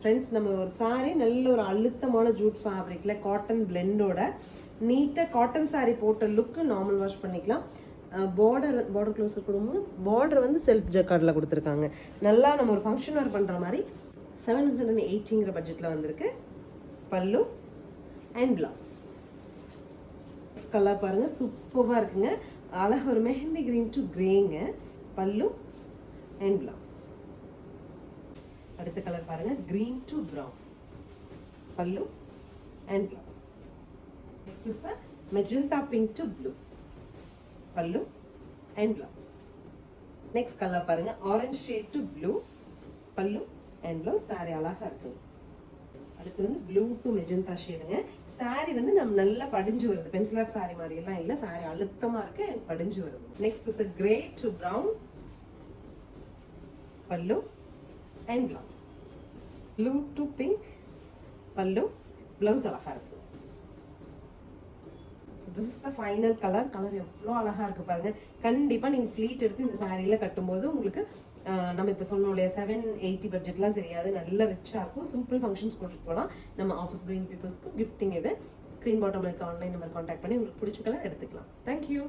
Friends நம்ம ஒரு sorry நல்ல ஒரு அழுத்தமான ஜூட் ஃபேப்ரிக்ல காட்டன் பிளெண்டோட நீட்டாக காட்டன் சாரி போட்ட லுக்கு நார்மல் வாஷ் பண்ணிக்கலாம். பார்டர் க்ளோஸ் கொடுக்கும்போது பார்டர் வந்து செல்ஃப் ஜக்கார்டில் கொடுத்துருக்காங்க. நல்லா நம்ம ஒரு ஃபங்க்ஷன் வேர் பண்ணுற மாதிரி 780ங்கிற பட்ஜெட்டில் வந்திருக்கு. பல்லு அண்ட் பிளவுஸ் கலர் பாருங்க, சூப்பராக இருக்குங்க. அழகாக ஒரு மெஹந்தி கிரீன் டு கிரேங்க. Pallu and blouse. அடுத்த கலர் பாருங்க, green to brown. Pallu and blouse. Next is magenta pink to blue. Pallu and blouse. Next colour பாருங்க, orange shade to blue. Pallu and blouse. Sari அழகா இருக்கு. அடுத்து வந்து ப்ளூ டு மெஜந்தா ஷேடுங்க. சாரி வந்து நம்ம நல்லா படிஞ்சு வருது. பென்சில் ஆர்ட் சாரி மாதிரி எல்லாம் இல்லை, சாரி அழுத்தமா இருக்கு அண்ட் படிஞ்சு வருது. Next is grey to brown. Pallu and blouse. Blue to pink. Pallu, blouse அழகா இருக்கு. This is the final colour. Colour எவ்வளோ அழகா இருக்கு பாருங்க. கண்டிப்பா நீங்க ஃபிளீட் எடுத்து இந்த சாரியில கட்டும்போது உங்களுக்கு நம்ம இப்போ சொன்னோம் இல்லையா 780 பட்ஜெட்லாம் தெரியாது, நல்ல ரிச்சாக இருக்கும். சிம்பிள் ஃபங்க்ஷன்ஸ் போட்டுட்டு போகலாம். நம்ம ஆஃபீஸ் கோயிங் பீப்புள்ஸ்க்கு கிஃப்டிங் இது. ஸ்க்ரீன் பாட்டமில் இருக்க ஆன்லைன் நம்பர் கான்டாக்ட் பண்ணி உங்களுக்கு பிடிச்ச கலர் எடுத்துக்கலாம். தேங்க்யூ.